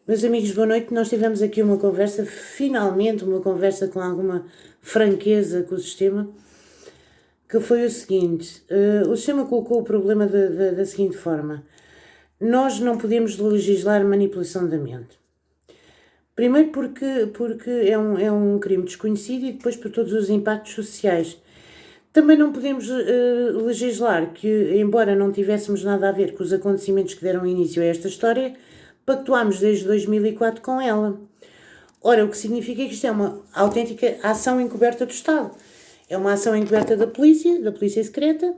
Meus amigos, boa noite. Nós tivemos aqui uma conversa, finalmente uma conversa com alguma franqueza com o sistema, que foi o seguinte: o sistema colocou o problema da seguinte forma: nós não podemos legislar manipulação da mente. Primeiro porque é um crime desconhecido e depois por todos os impactos sociais. Também não podemos legislar que, embora não tivéssemos nada a ver com os acontecimentos que deram início a esta história, pactuámos desde 2004 com ela. Ora, o que significa que isto é uma autêntica ação encoberta do Estado. É uma ação encoberta da polícia secreta,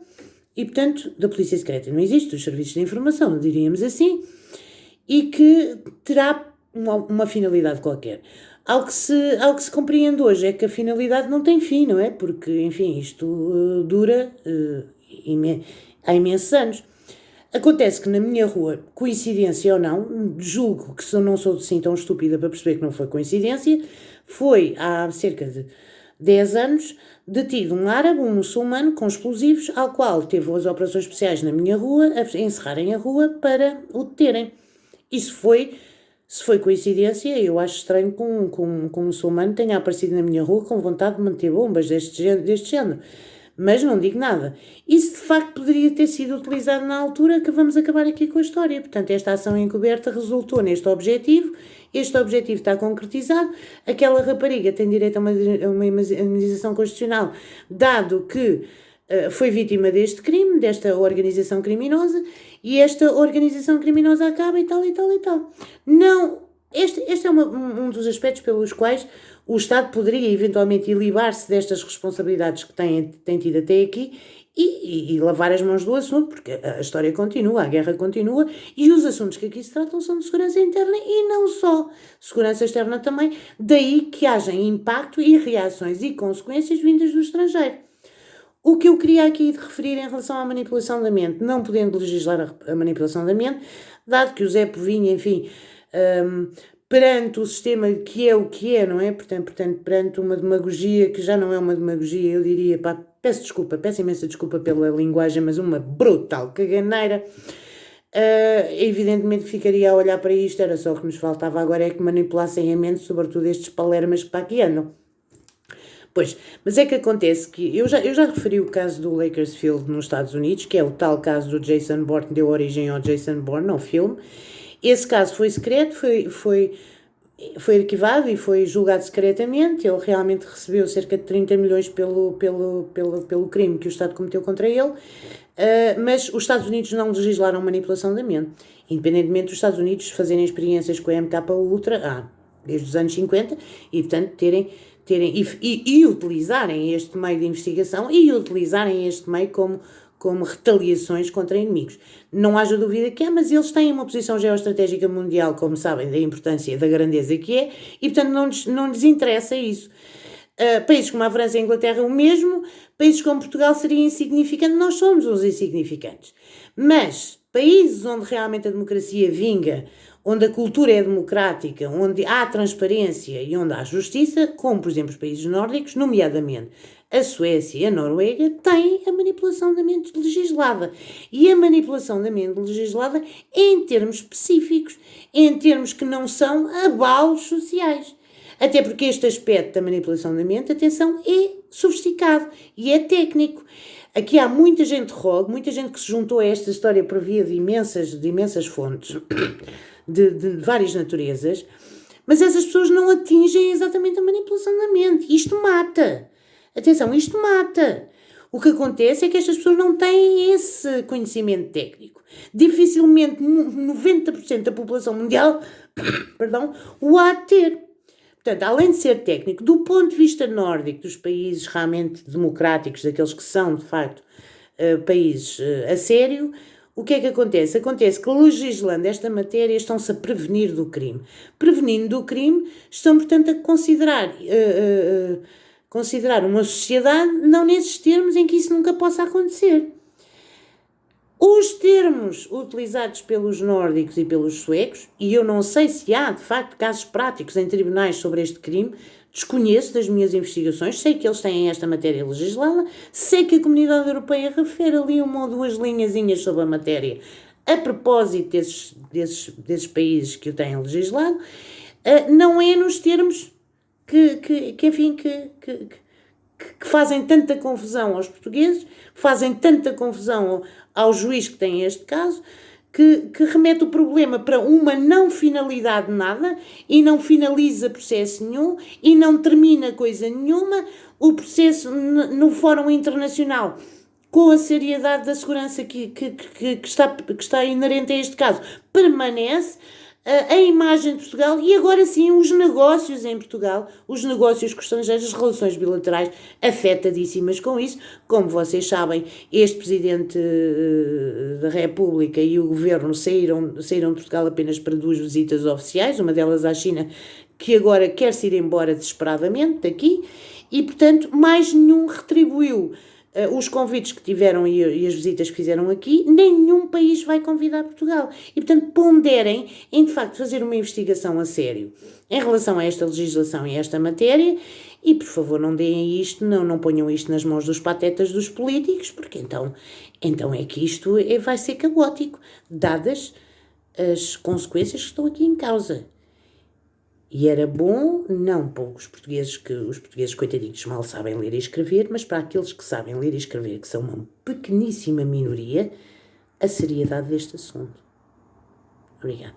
e, portanto, da polícia secreta não existe, dos serviços de informação, diríamos assim, e que terá uma finalidade qualquer. Algo que se compreende hoje é que a finalidade não tem fim, não é? Porque, enfim, isto dura há imensos anos. Acontece que na minha rua, coincidência ou não, julgo que não sou assim tão estúpida para perceber que não foi coincidência, foi há cerca de 10 anos detido um árabe, um muçulmano com explosivos, ao qual teve as operações especiais na minha rua a encerrarem a rua para o deterem. Se foi coincidência, eu acho estranho que um muçulmano tenha aparecido na minha rua com vontade de manter bombas deste género. Mas não digo nada. Isso de facto poderia ter sido utilizado na altura, que vamos acabar aqui com a história. Portanto, esta ação encoberta resultou neste objetivo, este objetivo está concretizado, aquela rapariga tem direito a uma imunização constitucional, dado que foi vítima deste crime, desta organização criminosa, e esta organização criminosa acaba e tal. Não, este é um dos aspectos pelos quais o Estado poderia eventualmente ilibar-se destas responsabilidades que tem tido até aqui e lavar as mãos do assunto, porque a história continua, a guerra continua, e os assuntos que aqui se tratam são de segurança interna e não só, segurança externa também, daí que haja impacto e reações e consequências vindas do estrangeiro. O que eu queria aqui referir em relação à manipulação da mente, não podendo legislar a manipulação da mente, dado que o Zé Povinho, enfim, perante o sistema que é o que é, não é? Portanto, perante uma demagogia que já não é uma demagogia, eu diria, peço imensa desculpa pela linguagem, mas uma brutal caganeira, evidentemente ficaria a olhar para isto, era só o que nos faltava agora é que manipulassem a mente, sobretudo estes palermas que para aqui andam. Pois, mas é que acontece que eu já referi o caso do Lakers Field nos Estados Unidos, que é o tal caso do Jason Bourne, que deu origem ao Jason Bourne, ao filme. Esse caso foi secreto, foi arquivado e foi julgado secretamente. Ele realmente recebeu cerca de 30 milhões pelo crime que o Estado cometeu contra ele, mas os Estados Unidos não legislaram manipulação da mente, independentemente dos Estados Unidos fazerem experiências com a MK Ultra desde os anos 50 e, portanto, terem e utilizarem este meio de investigação e utilizarem este meio como retaliações contra inimigos. Não haja dúvida que mas eles têm uma posição geoestratégica mundial, como sabem, da importância e da grandeza que é, e portanto não lhes interessa isso. Países como a França e a Inglaterra o mesmo, países como Portugal seriam insignificantes, nós somos os insignificantes. Mas países onde realmente a democracia vinga, onde a cultura é democrática, onde há transparência e onde há justiça, como por exemplo os países nórdicos, nomeadamente a Suécia e a Noruega, têm a manipulação da mente legislada. E a manipulação da mente legislada é em termos específicos, em termos que não são abalos sociais. Até porque este aspecto da manipulação da mente, atenção, é sofisticado e é técnico. Aqui há muita gente muita gente que se juntou a esta história por via de imensas fontes, de várias naturezas, mas essas pessoas não atingem exatamente a manipulação da mente. Isto mata. Atenção, isto mata. O que acontece é que estas pessoas não têm esse conhecimento técnico. Dificilmente 90% da população mundial o há de ter. Portanto, além de ser técnico, do ponto de vista nórdico, dos países realmente democráticos, daqueles que são, de facto, países a sério, o que é que acontece? Acontece que, legislando esta matéria, estão-se a prevenir do crime. Prevenindo do crime, estão, portanto, a considerar uma sociedade não nesses termos em que isso nunca possa acontecer. Os termos utilizados pelos nórdicos e pelos suecos, e eu não sei se há, de facto, casos práticos em tribunais sobre este crime, desconheço das minhas investigações, sei que eles têm esta matéria legislada, sei que a Comunidade Europeia refere ali uma ou duas linhazinhas sobre a matéria a propósito desses países que o têm legislado, não é nos termos que fazem tanta confusão aos portugueses, fazem tanta confusão ao juiz que tem este caso, que remete o problema para uma não finalidade de nada e não finaliza processo nenhum e não termina coisa nenhuma. O processo no Fórum Internacional, com a seriedade da segurança que está inerente a este caso, permanece. A imagem de Portugal e agora sim os negócios em Portugal, os negócios com estrangeiros, as relações bilaterais afetadíssimas com isso. Como vocês sabem, este Presidente da República e o Governo saíram de Portugal apenas para 2 visitas oficiais, uma delas à China, que agora quer-se ir embora desesperadamente daqui, e portanto mais nenhum retribuiu os convites que tiveram e as visitas que fizeram aqui. Nenhum país vai convidar Portugal. E, portanto, ponderem em, de facto, fazer uma investigação a sério em relação a esta legislação e a esta matéria e, por favor, não deem isto, não ponham isto nas mãos dos patetas dos políticos, porque então é que isto vai ser caótico, dadas as consequências que estão aqui em causa. E era bom, não para os portugueses coitadinhos mal sabem ler e escrever, mas para aqueles que sabem ler e escrever, que são uma pequeníssima minoria, a seriedade deste assunto. Obrigada.